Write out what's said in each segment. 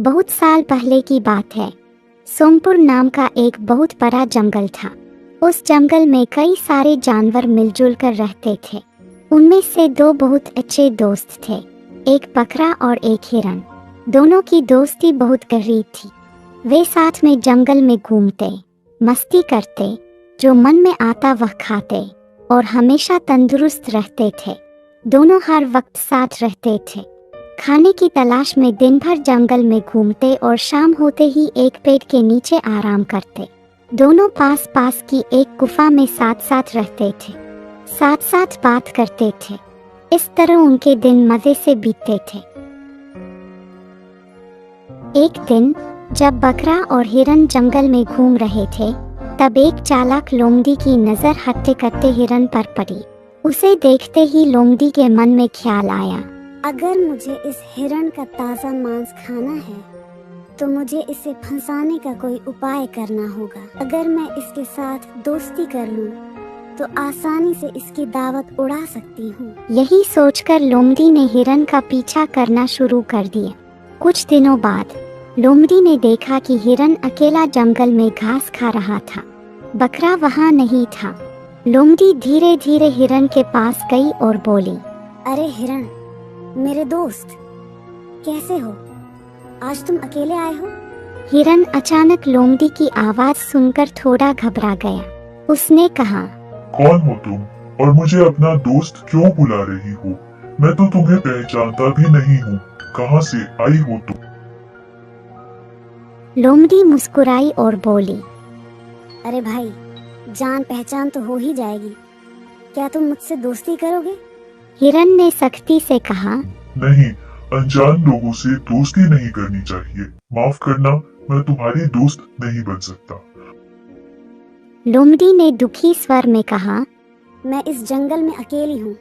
बहुत साल पहले की बात है। सोमपुर नाम का एक बहुत बड़ा जंगल था। उस जंगल में कई सारे जानवर मिलजुल कर रहते थे। उनमें से दो बहुत अच्छे दोस्त थे, एक बकरा और एक हिरन। दोनों की दोस्ती बहुत गहरी थी। वे साथ में जंगल में घूमते, मस्ती करते, जो मन में आता वह खाते और हमेशा तंदुरुस्त रहते थे। दोनों हर वक्त साथ रहते थे। खाने की तलाश में दिन भर जंगल में घूमते और शाम होते ही एक पेड़ के नीचे आराम करते। दोनों पास पास की एक गुफा में साथ साथ रहते थे, साथ साथ बात करते थे। इस तरह उनके दिन मजे से बीतते थे। एक दिन जब बकरा और हिरन जंगल में घूम रहे थे, तब एक चालाक लोमड़ी की नजर हटते कटते हिरन पर पड़ी। उसे देखते ही लोमड़ी के मन में ख्याल आया, अगर मुझे इस हिरण का ताज़ा मांस खाना है तो मुझे इसे फंसाने का कोई उपाय करना होगा। अगर मैं इसके साथ दोस्ती कर लूं तो आसानी से इसकी दावत उड़ा सकती हूँ। यही सोचकर लोमड़ी ने हिरन का पीछा करना शुरू कर दिया। कुछ दिनों बाद लोमड़ी ने देखा कि हिरन अकेला जंगल में घास खा रहा था। बकरा वहाँ नहीं था। लोमड़ी धीरे धीरे हिरन के पास गई और बोली, अरे हिरन, मेरे दोस्त, कैसे हो? आज तुम अकेले आए हो? हिरन अचानक लोमड़ी की आवाज सुनकर थोड़ा घबरा गया। उसने कहा, कौन हो तुम और मुझे अपना दोस्त क्यों बुला रही हो? मैं तो तुम्हें पहचानता भी नहीं हूँ। कहाँ से आई हो तुम? लोमड़ी मुस्कुराई और बोली, अरे भाई, जान पहचान तो हो ही जाएगी। क्या तुम मुझसे दोस्ती करोगे? हिरन ने सख्ती से कहा, नहीं, अनजान लोगों से दोस्ती नहीं करनी चाहिए। माफ करना, मैं तुम्हारी दोस्त नहीं बन सकता। लोमड़ी ने दुखी स्वर में कहा, मैं इस जंगल में अकेली हूँ।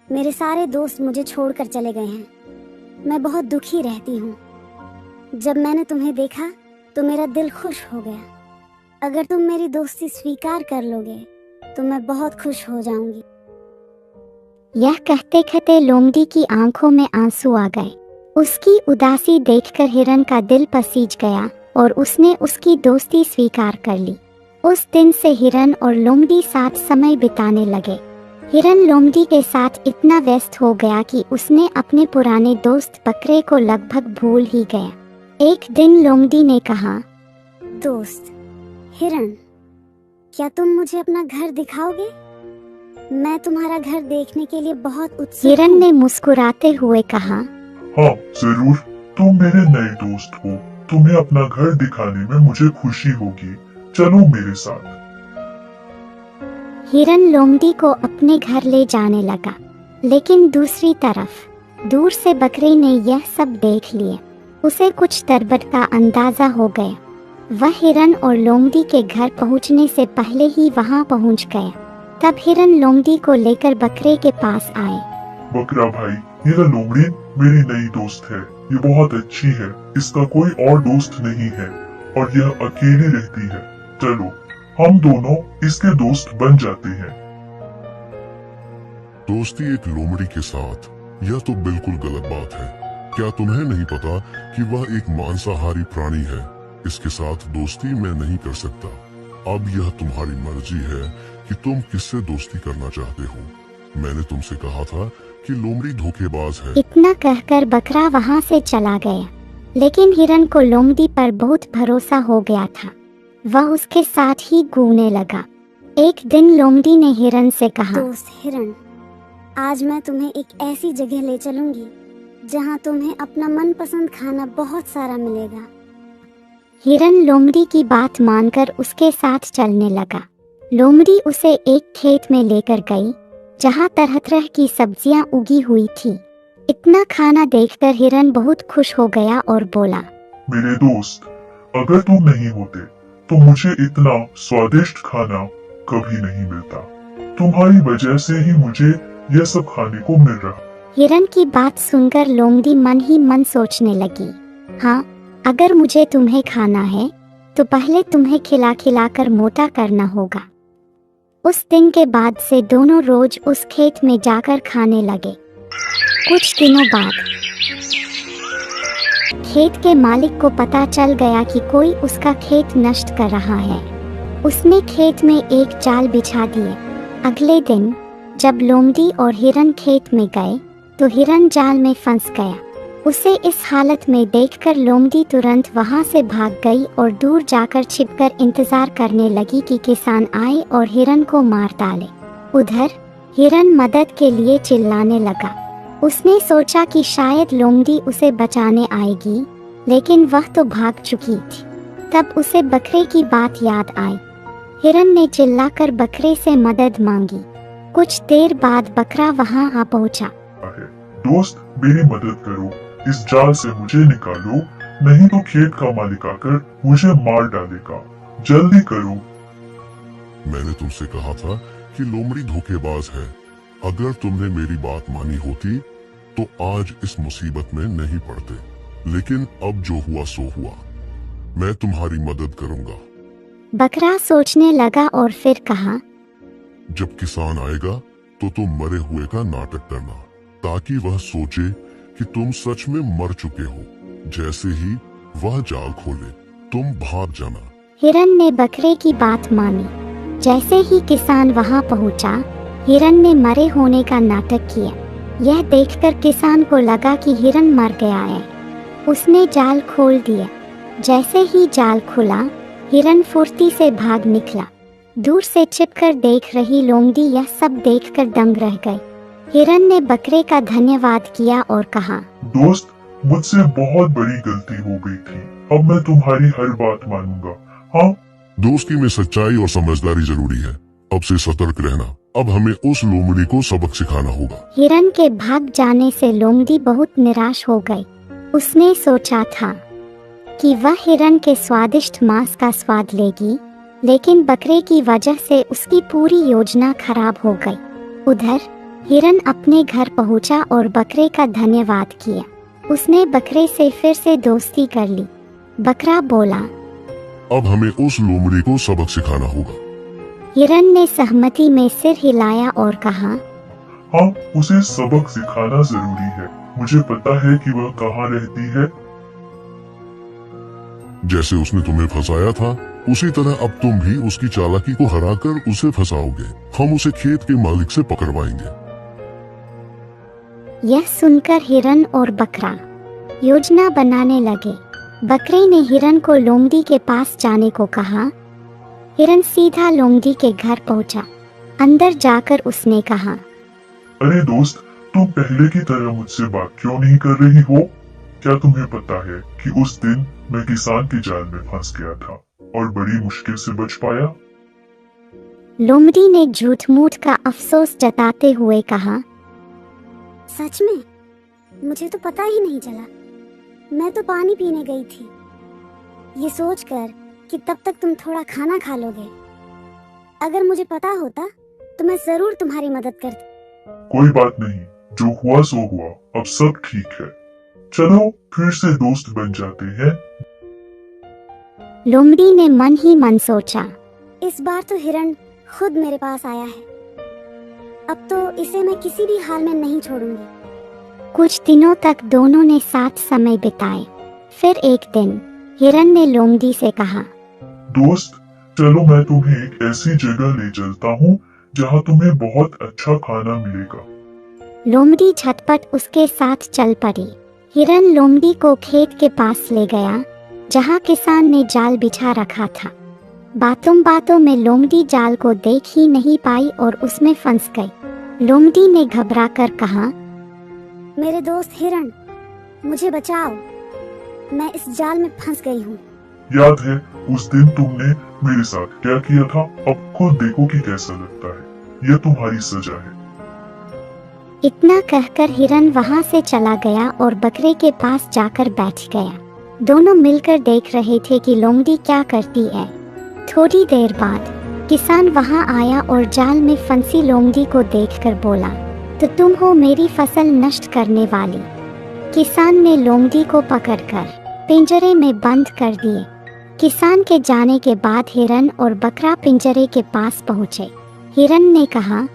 मेरे सारे दोस्त मुझे छोड़कर चले गए हैं। मैं बहुत दुखी रहती हूँ। जब मैंने तुम्हें देखा तो मेरा दिल खुश हो गया। अगर तुम मेरी दोस्ती स्वीकार कर लोगे तो मैं बहुत खुश हो जाऊंगी। यह कहते कहते लोमड़ी की आंखों में आंसू आ गए। उसकी उदासी देखकर हिरन का दिल पसीज गया और उसने उसकी दोस्ती स्वीकार कर ली। उस दिन से हिरन और लोमड़ी साथ समय बिताने लगे। हिरन लोमड़ी के साथ इतना व्यस्त हो गया कि उसने अपने पुराने दोस्त बकरे को लगभग भूल ही गया। एक दिन लोमड़ी ने कहा, दोस्त हिरन, क्या तुम मुझे अपना घर दिखाओगे? मैं तुम्हारा घर देखने के लिए बहुत उत्सुक हूँ। हिरन ने मुस्कुराते हुए कहा, हाँ जरूर, तुम मेरे नए दोस्त हो। तुम्हें अपना घर दिखाने में मुझे खुशी होगी। चलो मेरे साथ। हिरन लोमड़ी को अपने घर ले जाने लगा, लेकिन दूसरी तरफ दूर से बकरे ने यह सब देख लिया। उसे कुछ गड़बड़ का अंदाजा हो गया। वह हिरन और लोमड़ी के घर पहुंचने से पहले ही वहां पहुंच गया। तब हिरन लोमड़ी को लेकर बकरे के पास आए। बकरा भाई, यह लोमड़ी मेरी नई दोस्त है। ये बहुत अच्छी है। इसका कोई और दोस्त नहीं है और यह अकेली रहती है। चलो हम दोनों इसके दोस्त बन जाते हैं। दोस्ती एक लोमड़ी के साथ, यह तो बिल्कुल गलत बात है। क्या तुम्हें नहीं पता कि वह एक मांसाहारी प्राणी है? इसके साथ दोस्ती मैं नहीं कर सकता। अब यह तुम्हारी मर्जी है कि तुम किससे दोस्ती करना चाहते हो। मैंने तुमसे कहा था कि लोमड़ी धोखेबाज है। इतना कहकर बकरा वहां से चला गया, लेकिन हिरन को लोमड़ी पर बहुत भरोसा हो गया था। वह उसके साथ ही घूमने लगा। एक दिन लोमड़ी ने हिरन से कहा, दोस्त हिरन, आज मैं तुम्हें एक ऐसी जगह ले चलूंगी जहां तुम्हें अपना मनपसंद खाना बहुत सारा मिलेगा। हिरन लोमड़ी की बात मानकर उसके साथ चलने लगा। लोमड़ी उसे एक खेत में लेकर गई जहां तरह तरह की सब्जियां उगी हुई थी। इतना खाना देखकर हिरन बहुत खुश हो गया और बोला, मेरे दोस्त, अगर तुम नहीं होते तो मुझे इतना स्वादिष्ट खाना कभी नहीं मिलता। तुम्हारी वजह से ही मुझे यह सब खाने को मिल रहा। हिरन की बात सुनकर लोमड़ी मन ही मन सोचने लगी, हाँ, अगर मुझे तुम्हें खाना है तो पहले तुम्हें खिला खिला कर मोटा करना होगा। उस दिन के बाद से दोनों रोज उस खेत में जाकर खाने लगे। कुछ दिनों बाद खेत के मालिक को पता चल गया कि कोई उसका खेत नष्ट कर रहा है। उसने खेत में एक जाल बिछा दिए। अगले दिन जब लोमड़ी और हिरन खेत में गए तो हिरन जाल में फंस गया। उसे इस हालत में देखकर लोमड़ी तुरंत वहां से भाग गई और दूर जाकर छिपकर इंतजार करने लगी कि किसान आए और हिरन को मार डाले। उधर हिरन मदद के लिए चिल्लाने लगा। उसने सोचा कि शायद लोमड़ी उसे बचाने आएगी, लेकिन वह तो भाग चुकी थी। तब उसे बकरे की बात याद आई। हिरन ने चिल्लाकर बकरे से मदद मांगी। कुछ देर बाद बकरा वहां आ पहुंचा। दोस्त, मेरी मदद करो, इस जाल से मुझे निकालो, नहीं तो खेत का मालिक आकर मुझे मार डालेगा। जल्दी करो। मैंने तुमसे कहा था कि लोमड़ी धोखेबाज है। अगर तुमने मेरी बात मानी होती तो आज इस मुसीबत में नहीं पड़ते। लेकिन अब जो हुआ सो हुआ। मैं तुम्हारी मदद करूंगा। बकरा सोचने लगा और फिर कहा, जब किसान आएगा तो तुम मरे हुए का नाटक करना, ताकि वह सोचे कि तुम सच में मर चुके हो। जैसे ही वह जाल खोले तुम भाग जाना। हिरन ने बकरे की बात मानी। जैसे ही किसान वहां पहुंचा, हिरन ने मरे होने का नाटक किया। यह देखकर किसान को लगा कि हिरन मर गया है। उसने जाल खोल दिया। जैसे ही जाल खुला, हिरन फुर्ती से भाग निकला। दूर से छिपकर देख रही लोमड़ी यह सब देखकर दंग रह गई। हिरन ने बकरे का धन्यवाद किया और कहा, दोस्त, मुझसे बहुत बड़ी गलती हो गई थी। अब मैं तुम्हारी हर बात मानूंगा। हाँ, दोस्ती में सच्चाई और समझदारी जरूरी है। अब से सतर्क रहना। अब हमें उस लोमड़ी को सबक सिखाना होगा। हिरन के भाग जाने से लोमड़ी बहुत निराश हो गई। उसने सोचा था कि वह हिरन के स्वादिष्ट मांस का स्वाद लेगी, लेकिन बकरे की वजह से उसकी पूरी योजना खराब हो गई। उधर हिरन अपने घर पहुंचा और बकरे का धन्यवाद किया। उसने बकरे से फिर से दोस्ती कर ली। बकरा बोला, अब हमें उस लोमड़ी को सबक सिखाना होगा। हिरन ने सहमति में सिर हिलाया और कहा, हाँ, उसे सबक सिखाना जरूरी है। मुझे पता है कि वह कहाँ रहती है। जैसे उसने तुम्हें फंसाया था, उसी तरह अब तुम भी उसकी चालाकी को हराकर उसे फंसाओगे। हम उसे खेत के मालिक से पकड़वाएंगे। यह सुनकर हिरन और बकरा योजना बनाने लगे। बकरे ने हिरन को लोमड़ी के पास जाने को कहा। हिरन सीधा लोमड़ी के घर पहुंचा। अंदर जाकर उसने कहा, अरे दोस्त, तुम पहले की तरह मुझसे बात क्यों नहीं कर रही हो? क्या तुम्हें पता है कि उस दिन मैं किसान के जाल में फंस गया था और बड़ी मुश्किल से बच पाया? लोमड़ी ने झूठ मूठ का अफसोस जताते हुए कहा, सच में? मुझे तो पता ही नहीं चला। मैं तो पानी पीने गई थी, ये सोचकर कि तब तक तुम थोड़ा खाना खा लोगे। अगर मुझे पता होता तो मैं जरूर तुम्हारी मदद करती। कोई बात नहीं, जो हुआ सो हुआ। अब सब ठीक है। चलो फिर से दोस्त बन जाते हैं। लोमड़ी ने मन ही मन सोचा, इस बार तो हिरन खुद मेरे पास आया है। अब तो इसे मैं किसी भी हाल में नहीं छोड़ूंगी। कुछ दिनों तक दोनों ने साथ समय बिताए। फिर एक दिन हिरन ने लोमड़ी से कहा, दोस्त, चलो मैं तुम्हें एक ऐसी जगह ले चलता हूँ जहाँ तुम्हें बहुत अच्छा खाना मिलेगा। लोमड़ी झटपट उसके साथ चल पड़ी। हिरन लोमड़ी को खेत के पास ले गया, जहाँ किसान ने जाल बिछा रखा था। बातों बातों में लोमड़ी जाल को देख ही नहीं पाई और उसमें फंस गई। लोमड़ी ने घबराकर कहा, मेरे दोस्त हिरन, मुझे बचाओ, मैं इस जाल में फंस गई हूँ। याद है उस दिन तुमने मेरे साथ क्या किया था? अब खुद देखो कि कैसा लगता है। यह तुम्हारी सजा है। इतना कहकर हिरन वहां से चला गया और बकरे के पास जाकर बैठ गया। दोनों मिलकर देख रहे थे कि लोमड़ी क्या करती है। थोड़ी देर बाद किसान वहां आया और जाल में फंसी लोमड़ी को देखकर बोला, तो तुम हो मेरी फसल नष्ट करने वाली। किसान ने लोमड़ी को पकड़कर पिंजरे में बंद कर दिए। किसान के जाने के बाद हिरन और बकरा पिंजरे के पास पहुंचे। हिरन ने कहा,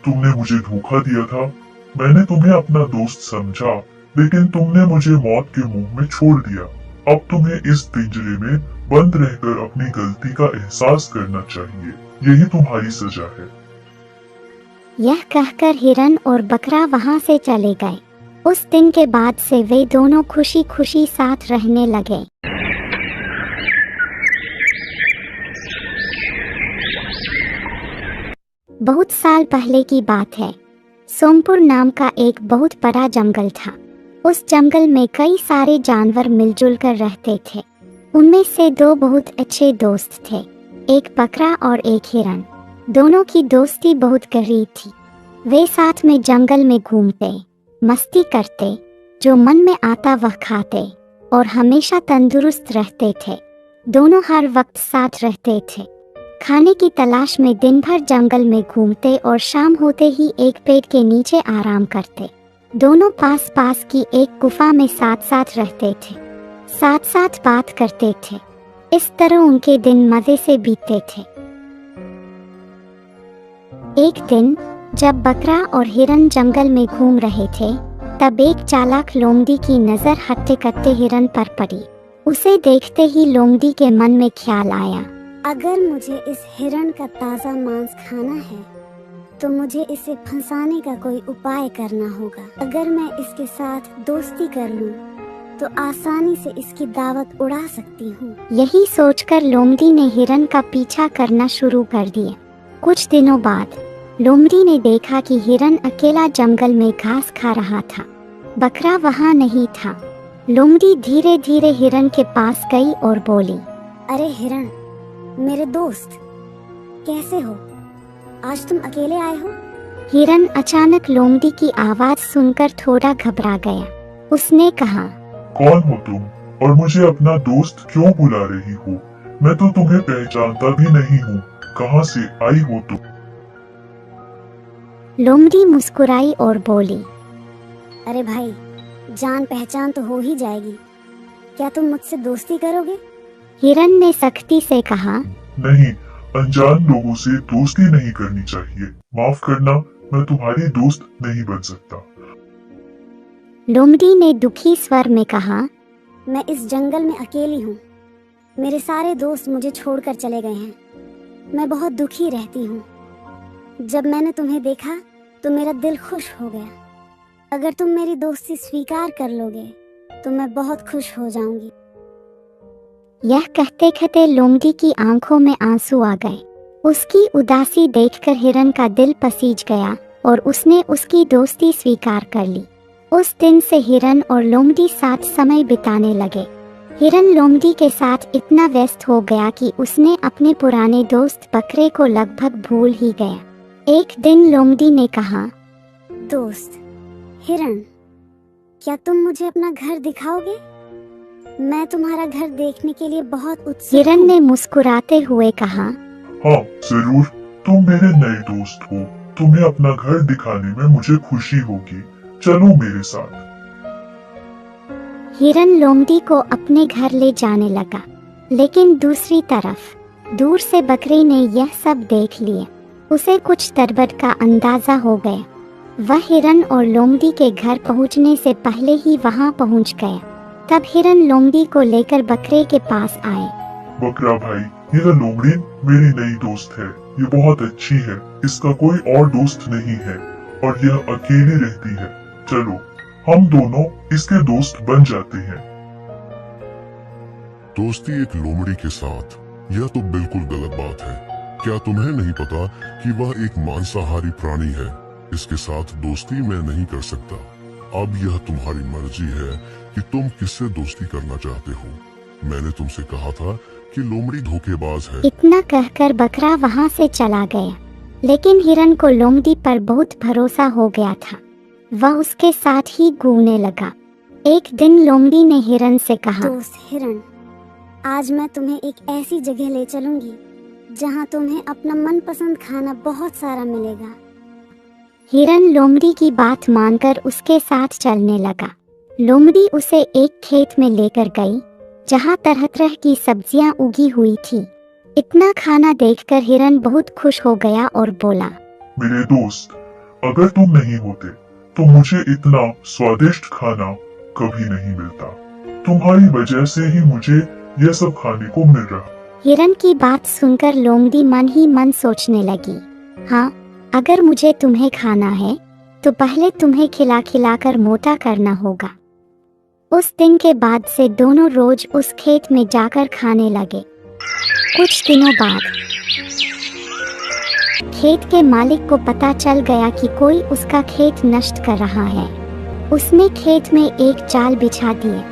तुमने मुझे धोखा दिया था। मैंने तुम्हें अपना दोस्त समझा, लेकिन तुमने मुझे मौत के मुंह में छोड़ दिया। अब तुम्हें इस पिंजरे में बंद रहकर अपनी गलती का एहसास करना चाहिए। यही तुम्हारी सजा है। यह कहकर हिरन और बकरा वहां से चले गए। उस दिन के बाद से वे दोनों खुशी खुशी साथ रहने लगे। बहुत साल पहले की बात है। सोमपुर नाम का एक बहुत बड़ा जंगल था। उस जंगल में कई सारे जानवर मिलजुल कर रहते थे। उनमें से दो बहुत अच्छे दोस्त थे, एक बकरा और एक हिरन। दोनों की दोस्ती बहुत गहरी थी। वे साथ में जंगल में घूमते, मस्ती करते, जो मन में आता वह खाते और हमेशा तंदुरुस्त रहते थे। दोनों हर वक्त साथ रहते थे। खाने की तलाश में दिन भर जंगल में घूमते और शाम होते ही एक पेड़ के नीचे आराम करते। दोनों पास पास की एक गुफा में साथ साथ रहते थे, साथ साथ बात करते थे। इस तरह उनके दिन मजे से बीतते थे। एक दिन जब बकरा और हिरन जंगल में घूम रहे थे, तब एक चालाक लोमड़ी की नजर हटते कटते हिरन पर पड़ी। उसे देखते ही लोमड़ी के मन में ख्याल आया, अगर मुझे इस हिरण का ताज़ा मांस खाना है तो मुझे इसे फंसाने का कोई उपाय करना होगा। अगर मैं इसके साथ दोस्ती कर लूं तो आसानी से इसकी दावत उड़ा सकती हूँ। यही सोचकर लोमड़ी ने हिरन का पीछा करना शुरू कर दिया। कुछ दिनों बाद लोमड़ी ने देखा कि हिरन अकेला जंगल में घास खा रहा था। बकरा वहाँ नहीं था। लोमड़ी धीरे धीरे हिरन के पास गई और बोली, अरे हिरण, मेरे दोस्त, कैसे हो? आज तुम अकेले आए हो? हिरन अचानक लोमड़ी की आवाज सुनकर थोड़ा घबरा गया। उसने कहा, कौन हो तुम और मुझे अपना दोस्त क्यों बुला रही हो? मैं तो तुम्हें पहचानता भी नहीं हूँ। कहाँ से आई हो तुम? लोमड़ी मुस्कुराई और बोली, अरे भाई, जान पहचान तो हो ही जाएगी। क्या तुम मुझसे दोस्ती करोगे? हिरन ने सख्ती से कहा, नहीं, अनजान लोगों से दोस्ती नहीं करनी चाहिए। माफ करना, मैं तुम्हारी दोस्त नहीं बन सकता। लोमड़ी ने दुखी स्वर में कहा, मैं इस जंगल में अकेली हूँ। मेरे सारे दोस्त मुझे छोड़कर चले गए हैं। मैं बहुत दुखी रहती हूँ। जब मैंने तुम्हें देखा तो मेरा दिल खुश हो गया। अगर तुम मेरी दोस्ती स्वीकार कर लोगे तो मैं बहुत खुश हो जाऊंगी। यह कहते कहते लोमड़ी की आंखों में आंसू आ गए। उसकी उदासी देखकर हिरन का दिल पसीज गया और उसने उसकी दोस्ती स्वीकार कर ली। उस दिन से हिरन और लोमड़ी साथ समय बिताने लगे। हिरन लोमड़ी के साथ इतना व्यस्त हो गया कि उसने अपने पुराने दोस्त बकरे को लगभग भूल ही गया। एक दिन लोमड़ी ने कहा, दोस्त हिरन, क्या तुम मुझे अपना घर दिखाओगे? मैं तुम्हारा घर देखने के लिए बहुत उत्सुक हूँ। हिरन ने मुस्कुराते हुए कहा, हाँ जरूर, तुम मेरे नए दोस्त हो। तुम्हें अपना घर दिखाने में मुझे खुशी होगी। चलो मेरे साथ। हिरन लोमड़ी को अपने घर ले जाने लगा, लेकिन दूसरी तरफ दूर से बकरी ने यह सब देख लिया। उसे कुछ गड़बड़ का अंदाजा हो गया। वह हिरन और लोमड़ी के घर पहुंचने से पहले ही वहां पहुंच गया। तब हिरन लोमड़ी को लेकर बकरे के पास आए। बकरा भाई, यह लोमड़ी मेरी नई दोस्त है। ये बहुत अच्छी है। इसका कोई और दोस्त नहीं है और यह अकेली रहती है। चलो हम दोनों इसके दोस्त बन जाते हैं। दोस्ती एक लोमड़ी के साथ, यह तो बिल्कुल गलत बात है। क्या तुम्हें नहीं पता कि वह एक मांसाहारी प्राणी है? इसके साथ दोस्ती मैं नहीं कर सकता। अब यह तुम्हारी मर्जी है कि तुम किससे दोस्ती करना चाहते हो। मैंने तुमसे कहा था कि लोमड़ी धोखेबाज है। इतना कहकर बकरा वहां से चला गया, लेकिन हिरन को लोमड़ी पर बहुत भरोसा हो गया था। वह उसके साथ ही घूमने लगा। एक दिन लोमड़ी ने हिरन से कहा, दोस्त हिरन, आज मैं तुम्हें एक ऐसी जगह ले चलूंगी जहां तुम्हें अपना मनपसंद खाना बहुत सारा मिलेगा। हिरन लोमड़ी की बात मानकर उसके साथ चलने लगा। लोमड़ी उसे एक खेत में लेकर गई जहां तरह तरह की सब्जियां उगी हुई थी। इतना खाना देखकर हिरन बहुत खुश हो गया और बोला, मेरे दोस्त, अगर तुम नहीं होते तो मुझे इतना स्वादिष्ट खाना कभी नहीं मिलता। तुम्हारी वजह से ही मुझे यह सब खाने को मिल रहा। हिरन की बात सुनकर लोमड़ी मन ही मन सोचने लगी, हाँ, अगर मुझे तुम्हें खाना है तो पहले तुम्हें खिला खिला कर मोटा करना होगा। उस दिन के बाद से दोनों रोज उस खेत में जाकर खाने लगे। कुछ दिनों बाद खेत के मालिक को पता चल गया कि कोई उसका खेत नष्ट कर रहा है। उसने खेत में एक जाल बिछा दिए।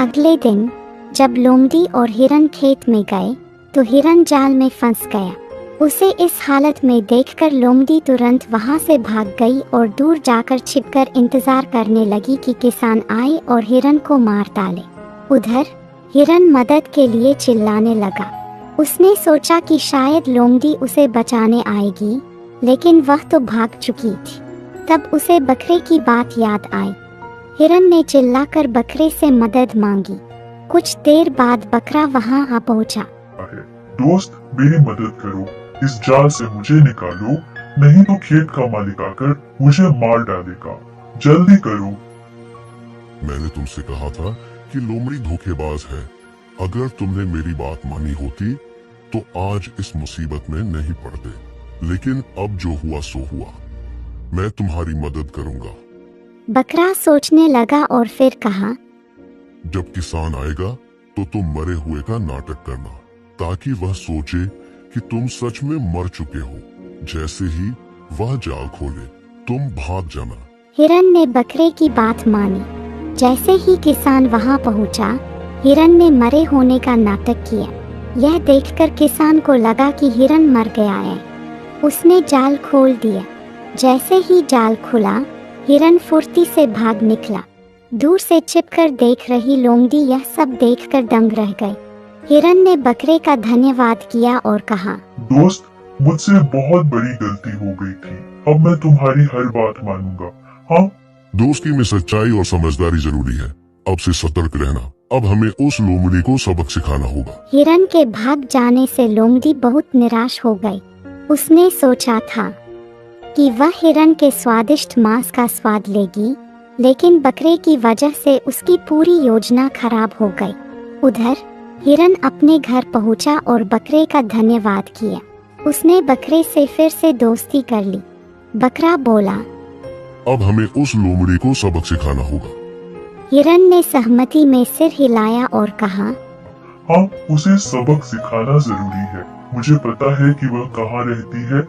अगले दिन जब लोमड़ी और हिरन खेत में गए तो हिरन जाल में फंस गया। उसे इस हालत में देखकर लोमड़ी तुरंत वहां से भाग गई और दूर जाकर छिपकर इंतजार करने लगी कि किसान आए और हिरन को मार डाले। उधर हिरन मदद के लिए चिल्लाने लगा। उसने सोचा कि शायद लोमड़ी उसे बचाने आएगी, लेकिन वह तो भाग चुकी थी। तब उसे बकरे की बात याद आई। हिरन ने चिल्लाकर बकरे से मदद मांगी। कुछ देर बाद बकरा वहां आ पहुंचा। दोस्त, मेरी मदद करो, इस जाल से मुझे निकालो, नहीं तो खेत का मालिक आकर मुझे मार डालेगा। जल्दी करो। मैंने तुमसे कहा था कि लोमड़ी धोखेबाज है। अगर तुमने मेरी बात मानी होती तो आज इस मुसीबत में नहीं पड़ते। लेकिन अब जो हुआ सो हुआ। मैं तुम्हारी मदद करूंगा। बकरा सोचने लगा और फिर कहा, जब किसान आएगा तो तुम मरे हुए का नाटक करना, ताकि वह सोचे कि तुम सच में मर चुके हो। जैसे ही वह जाल खोले तुम भाग जाना। हिरन ने बकरे की बात मानी। जैसे ही किसान वहां पहुंचा, हिरन ने मरे होने का नाटक किया। यह देखकर किसान को लगा कि हिरन मर गया है। उसने जाल खोल दिया। जैसे ही जाल खुला, हिरन फुर्ती से भाग निकला। दूर से छिपकर देख रही लोमड़ी यह सब देखकर दंग रह गई। हिरन ने बकरे का धन्यवाद किया और कहा, दोस्त, मुझसे बहुत बड़ी गलती हो गई थी। अब मैं तुम्हारी हर बात मानूंगा। हाँ, दोस्ती में सच्चाई और समझदारी जरूरी है। अब से सतर्क रहना। अब हमें उस लोमड़ी को सबक सिखाना होगा। हिरन के भाग जाने से लोमड़ी बहुत निराश हो गई। उसने सोचा था कि वह हिरन के स्वादिष्ट मांस का स्वाद लेगी, लेकिन बकरे की वजह से उसकी पूरी योजना खराब हो गई। उधर हिरन अपने घर पहुंचा और बकरे का धन्यवाद किया। उसने बकरे से फिर से दोस्ती कर ली। बकरा बोला, अब हमें उस लोमड़ी को सबक सिखाना होगा। हिरन ने सहमति में सिर हिलाया और कहा, हाँ, उसे सबक सिखाना जरूरी है। मुझे पता है कि वह कहाँ रहती है।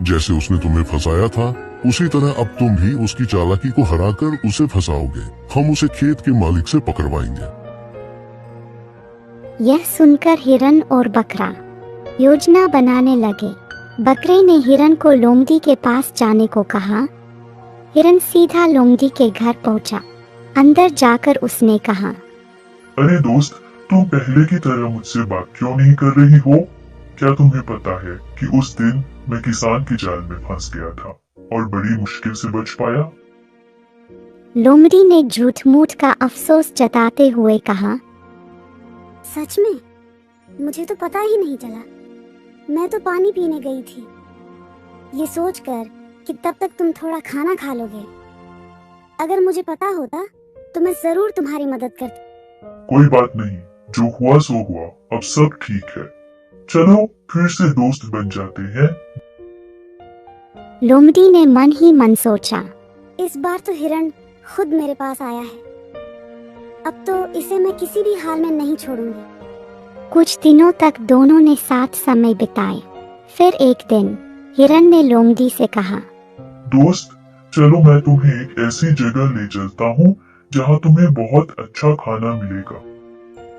जैसे उसने तुम्हें फंसाया था, उसी तरह अब तुम भी उसकी चालाकी को हराकर उसे फंसाओगे। हम उसे खेत के मालिक से पकड़वाएंगे। यह सुनकर हिरन और बकरा योजना बनाने लगे। बकरे ने हिरन को लोमड़ी के पास जाने को कहा। हिरन सीधा लोमड़ी के घर पहुंचा। अंदर जाकर उसने कहा, अरे दोस्त, तुम पहले की तरह मुझसे बात क्यों नहीं कर रही हो? क्या तुम्हें पता है कि उस दिन मैं किसान के जाल में फंस गया था और बड़ी मुश्किल से बच पाया? लोमड़ी ने झूठ मूठ का अफसोस जताते हुए कहा, सच में? मुझे तो पता ही नहीं चला। मैं तो पानी पीने गई थी, ये सोचकर कि तब तक तुम थोड़ा खाना खा लोगे। अगर मुझे पता होता तो मैं जरूर तुम्हारी मदद करती। कोई बात नहीं, जो हुआ सो हुआ। अब सब ठीक है। चलो फिर से दोस्त बन जाते हैं। लोमड़ी ने मन ही मन सोचा, इस बार तो हिरन खुद मेरे पास आया है। अब तो इसे मैं किसी भी हाल में नहीं छोड़ूंगी। कुछ दिनों तक दोनों ने साथ समय बिताए। फिर एक दिन हिरन ने लोमड़ी से कहा, दोस्त, चलो मैं तुम्हें एक ऐसी जगह ले चलता हूँ जहाँ तुम्हें बहुत अच्छा खाना मिलेगा।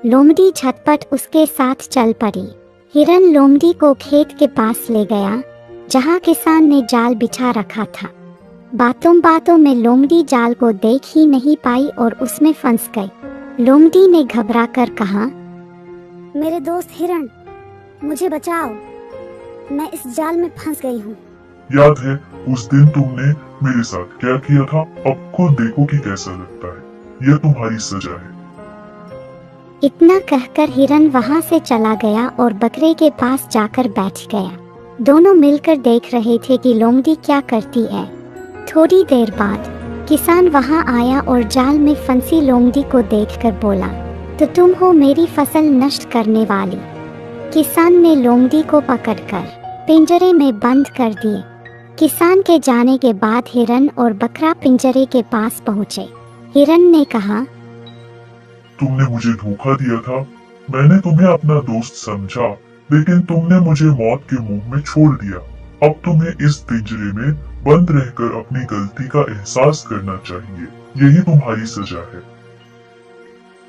लोमड़ी झटपट उसके साथ चल पड़ी। हिरन लोमड़ी को खेत के पास ले गया जहाँ किसान ने जाल बिछा रखा था। बातों बातों में लोमड़ी जाल को देख ही नहीं पाई और उसमें फंस गई। लोमड़ी ने घबराकर कहा, मेरे दोस्त हिरन, मुझे बचाओ, मैं इस जाल में फंस गई हूँ। याद है उस दिन तुमने मेरे साथ क्या किया था? अब खुद देखो कि कैसा लगता है। यह तुम्हारी सजा है। इतना कहकर हिरन वहां से चला गया और बकरे के पास जाकर बैठ गया। दोनों मिलकर देख रहे थे कि लोमड़ी क्या करती है। थोड़ी देर बाद किसान वहां आया और जाल में फंसी लोमड़ी को देखकर बोला, तो तुम हो मेरी फसल नष्ट करने वाली। किसान ने लोमड़ी को पकड़कर पिंजरे में बंद कर दिए। किसान के जाने के बाद हिरन और बकरा पिंजरे के पास पहुंचे। हिरन ने कहा, तुमने मुझे धोखा दिया था। मैंने तुम्हें अपना दोस्त समझा, लेकिन तुमने मुझे मौत के मुंह में छोड़ दिया। अब तुम्हें इस पिंजरे में बंद रहकर अपनी गलती का एहसास करना चाहिए। यही तुम्हारी सजा है।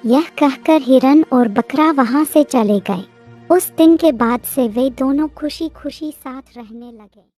यह कहकर हिरन और बकरा वहां से चले गए। उस दिन के बाद से वे दोनों खुशी खुशी साथ रहने लगे।